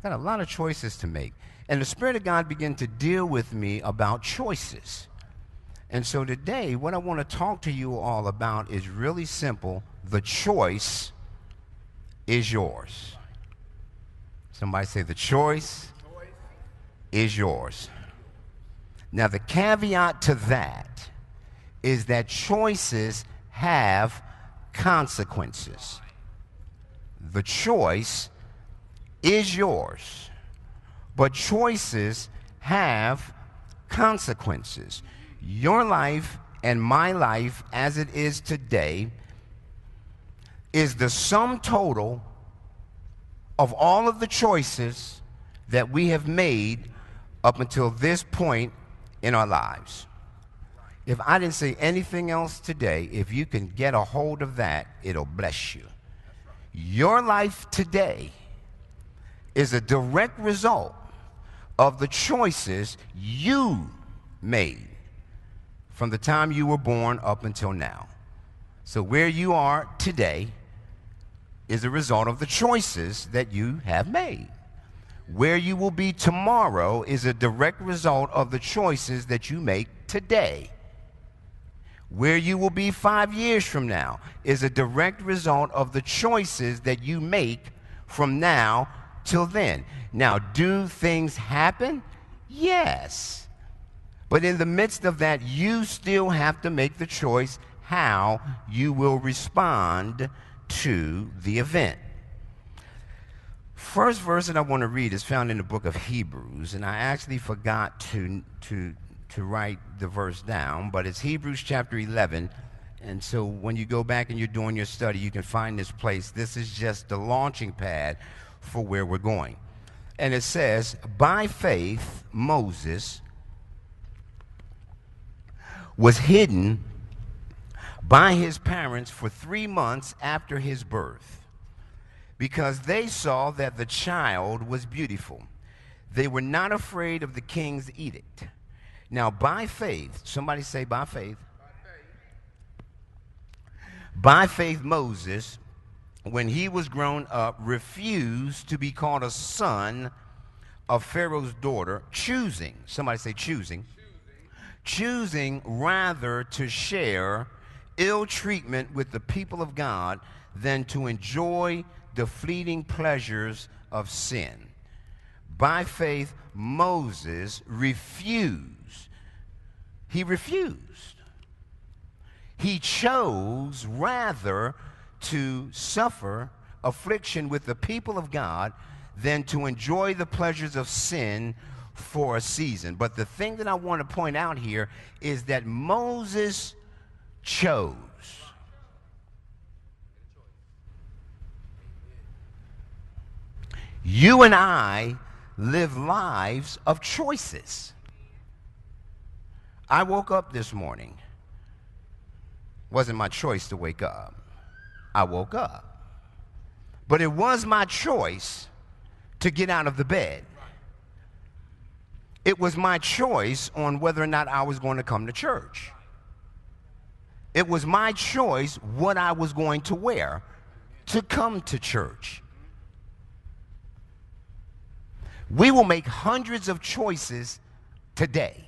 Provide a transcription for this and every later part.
Got a lot of choices to make. And the Spirit of God began to deal with me about choices. And so today, what I want to talk to you all about is really simple. The choice is yours. Somebody say, the choice is yours. Now, the caveat to that is that choices have consequences. The choice is yours, but choices have consequences. Your life and my life as it is today is the sum total of all of the choices that we have made up until this point in our lives. If I didn't say anything else today, if you can get a hold of that, it'll bless you. Your life today is a direct result of the choices you made from the time you were born up until now. So where you are today is a result of the choices that you have made. Where you will be tomorrow is a direct result of the choices that you make today. Where you will be 5 years from now is a direct result of the choices that you make from now till then. Now, do things happen? Yes. But in the midst of that, you still have to make the choice how you will respond to the event. First verse that I want to read is found in the book of Hebrews, and I actually forgot to write the verse down, but it's Hebrews chapter 11. And so when you go back and you're doing your study, you can find this place. This is just the launching pad for where we're going. And it says, by faith, Moses was hidden by his parents for 3 months after his birth, because they saw that the child was beautiful. They were not afraid of the king's edict. Now, by faith, somebody say by faith. By faith, Moses, when he was grown up, refused to be called a son of Pharaoh's daughter, choosing, somebody say choosing rather to share ill treatment with the people of God than to enjoy the fleeting pleasures of sin. By faith, Moses refused. He refused. He chose rather to suffer affliction with the people of God than to enjoy the pleasures of sin for a season. But the thing that I want to point out here is that Moses chose. You and I live lives of choices. I woke up this morning. Wasn't my choice to wake up. I woke up. But it was my choice to get out of the bed. It was my choice on whether or not I was going to come to church. It was my choice what I was going to wear to come to church. We will make hundreds of choices today.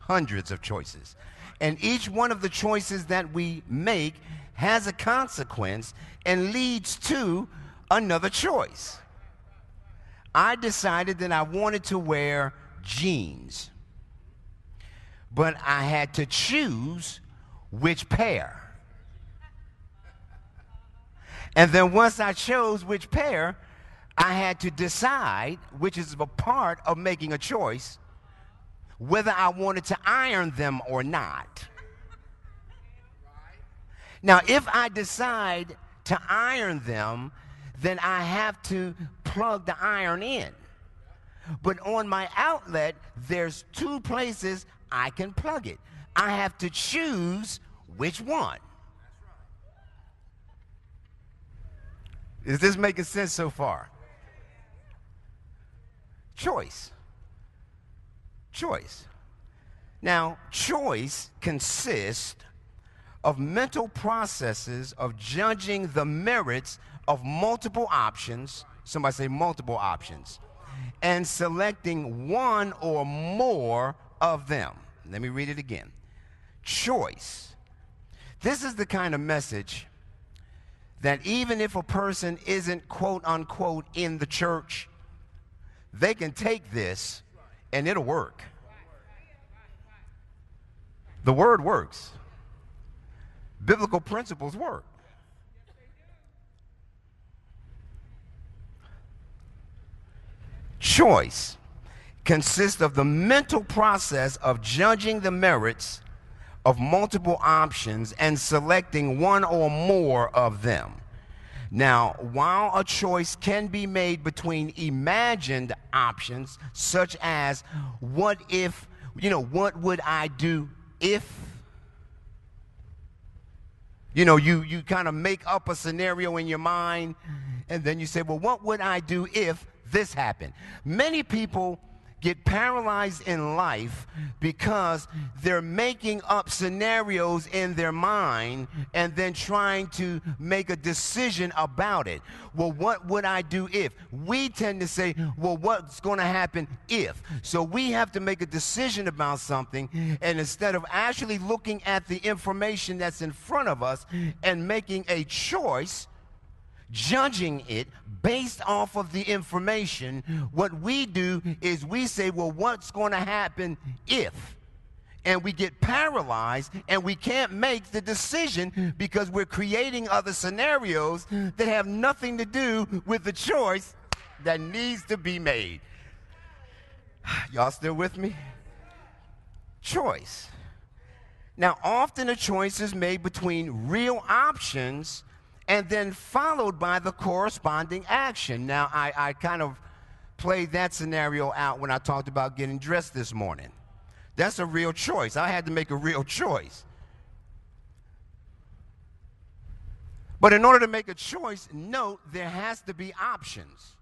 Hundreds of choices. And each one of the choices that we make has a consequence and leads to another choice. I decided that I wanted to wear jeans, but I had to choose which pair. And then once I chose which pair, I had to decide, which is a part of making a choice, whether I wanted to iron them or not. Now, if I decide to iron them, then I have to plug the iron in. But on my outlet, there's 2 places I can plug it. I have to choose which one. Is this making sense so far? Choice. Choice. Now, choice consists of mental processes of judging the merits of multiple options Somebody say multiple options. And selecting one or more of them. Let me read it again. Choice. This is the kind of message that even if a person isn't quote unquote in the church, they can take this and it'll work. The word works. Biblical principles work. Choice consists of the mental process of judging the merits of multiple options and selecting one or more of them. Now, while a choice can be made between imagined options, such as what if, what would I do if? You kind of make up a scenario in your mind, and then you say, well, what would I do if this happened? Many people get paralyzed in life because they're making up scenarios in their mind and then trying to make a decision about it. Well, what would I do if? We tend to say, well, what's going to happen if? So we have to make a decision about something, and instead of actually looking at the information that's in front of us and making a choice, judging it based off of the information, what we do is we say, well, what's going to happen if? And we get paralyzed and we can't make the decision because we're creating other scenarios that have nothing to do with the choice that needs to be made. Y'all still with me? Choice. Now, often a choice is made between real options and then followed by the corresponding action. Now, I kind of played that scenario out when I talked about getting dressed this morning. That's a real choice. I had to make a real choice. But in order to make a choice, note there has to be options.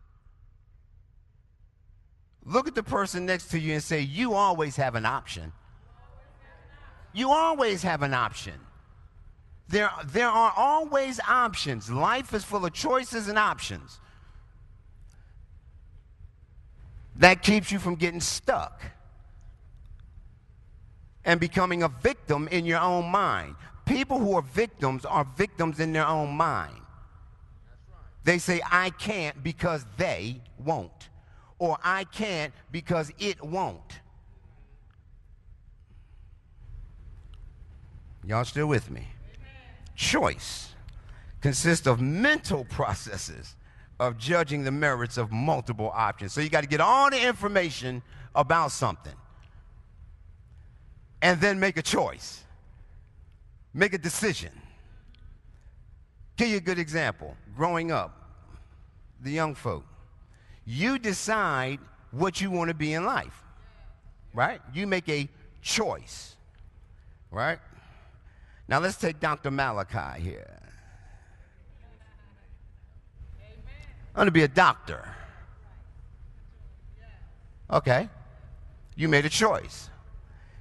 Look at the person next to you and say, you always have an option. You always have an option. There are always options. Life is full of choices and options. That keeps you from getting stuck and becoming a victim in your own mind. People who are victims in their own mind. They say, I can't because they won't. Or I can't because it won't. Y'all still with me? Choice consists of mental processes of judging the merits of multiple options. So you got to get all the information about something and then make a choice. Make a decision. Give you a good example. Growing up, the young folk, you decide what you want to be in life, right? You make a choice, right? Now let's take Dr. Malachi here. I'm going to be a doctor. Okay. You made a choice.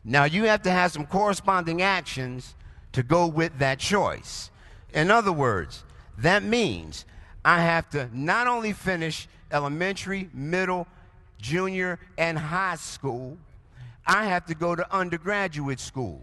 Now you have to have some corresponding actions to go with that choice. In other words, that means I have to not only finish elementary, middle, junior, and high school, I have to go to undergraduate school.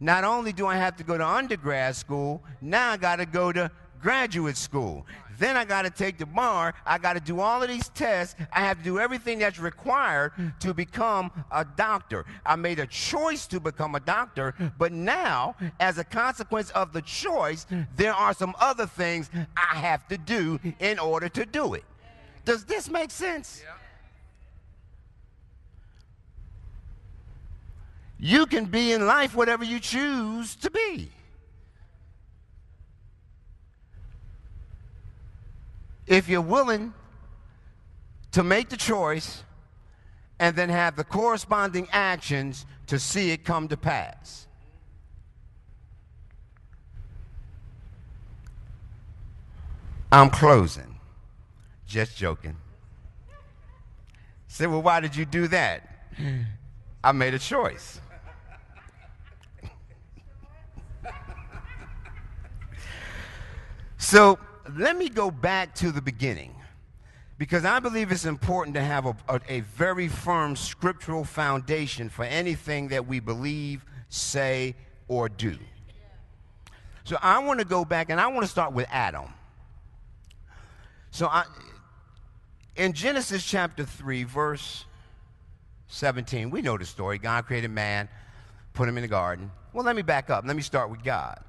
Not only do I have to go to undergrad school, now I got to go to graduate school. Then I got to take the bar. I got to do all of these tests. I have to do everything that's required to become a doctor. I made a choice to become a doctor, but now, as a consequence of the choice, there are some other things I have to do in order to do it. Does this make sense? Yeah. You can be in life whatever you choose to be. If you're willing to make the choice and then have the corresponding actions to see it come to pass. I'm closing. Just joking. Say, well, why did you do that? I made a choice. So let me go back to the beginning. Because I believe it's important to have a very firm scriptural foundation for anything that we believe, say, or do. So I want to go back, and I want to start with Adam. So in Genesis chapter 3, verse 17, we know the story. God created man, put him in the garden. Well, let me back up. Let me start with God.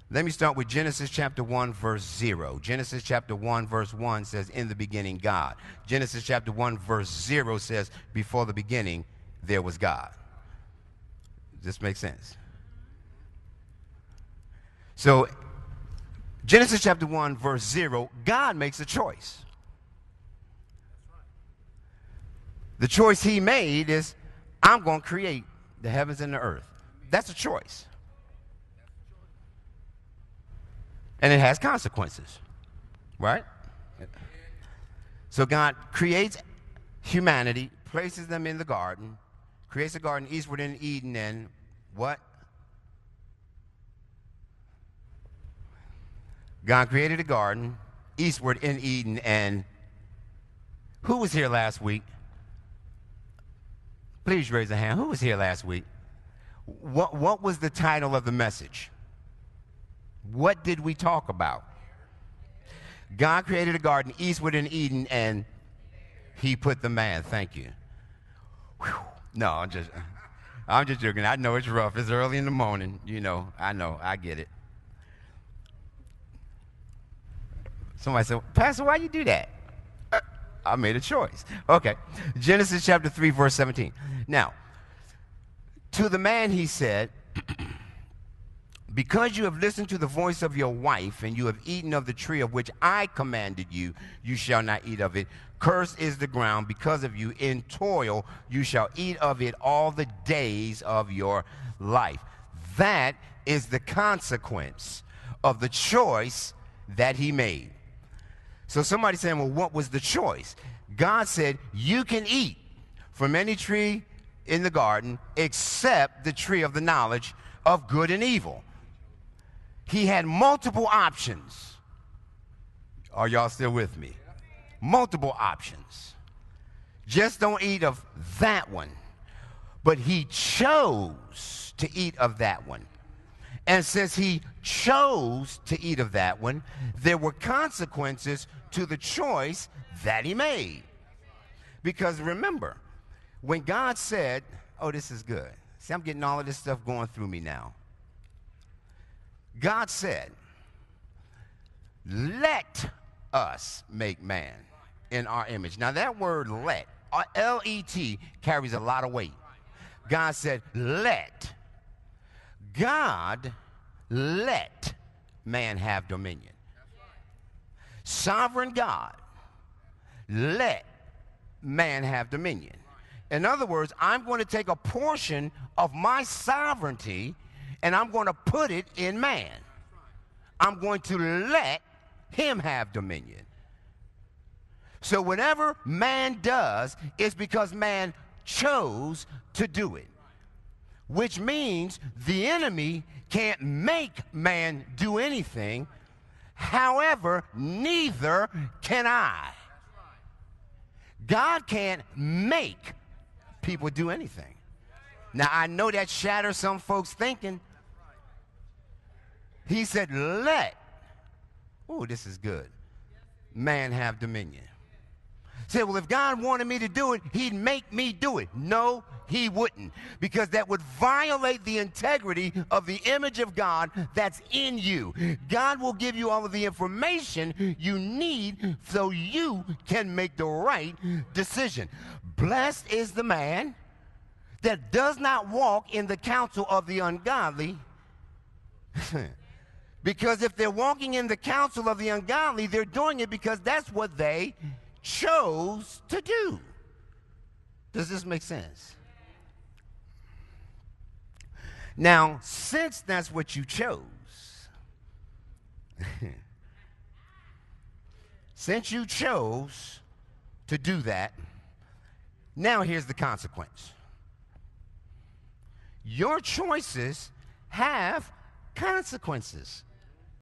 Let me start with Genesis chapter 1, verse 0. Genesis chapter 1, verse 1 says, in the beginning, God. Genesis chapter 1, verse 0 says, before the beginning, there was God. Does this make sense? So, Genesis chapter 1, verse 0, God makes a choice. The choice he made is, I'm going to create the heavens and the earth. That's a choice. And it has consequences, right? So God creates humanity, places them in the garden, creates a garden eastward in Eden, and what? God created a garden eastward in Eden, and who was here last week? Please raise a hand. Who was here last week? What was the title of the message? What did we talk about? God created a garden eastward in Eden, and he put the man. Thank you. Whew. No, I'm just joking. I know it's rough. It's early in the morning. You know, I get it. Somebody said, Pastor, why you do that? I made a choice. Okay. Genesis chapter 3, verse 17. Now, to the man he said, because you have listened to the voice of your wife, and you have eaten of the tree of which I commanded you, you shall not eat of it. Cursed is the ground because of you. In toil you shall eat of it all the days of your life. That is the consequence of the choice that he made. So somebody saying, well, what was the choice? God said, you can eat from any tree in the garden except the tree of the knowledge of good and evil. He had multiple options. Are y'all still with me? Multiple options. Just don't eat of that one. But he chose to eat of that one. And since he chose to eat of that one, there were consequences to the choice that he made. Because remember, when God said, oh, this is good. See, I'm getting all of this stuff going through me now. God said, let us make man in our image. Now that word let, L-E-T, carries a lot of weight. God said, let. God let man have dominion. Sovereign God let man have dominion. In other words, I'm going to take a portion of my sovereignty and I'm going to put it in man. I'm going to let him have dominion. So whatever man does is because man chose to do it, which means the enemy can't make man do anything. However, neither can I. God can't make people do anything. Now, I know that shatters some folks' thinking. He said, let, oh, this is good, man have dominion. Say, well, if God wanted me to do it, he'd make me do it. No, he wouldn't, because that would violate the integrity of the image of God that's in you. God will give you all of the information you need so you can make the right decision. Blessed is the man that does not walk in the counsel of the ungodly. Because if they're walking in the counsel of the ungodly, they're doing it because that's what they chose to do. Does this make sense? Now, since that's what you chose, since you chose to do that, now here's the consequence. Your choices have consequences.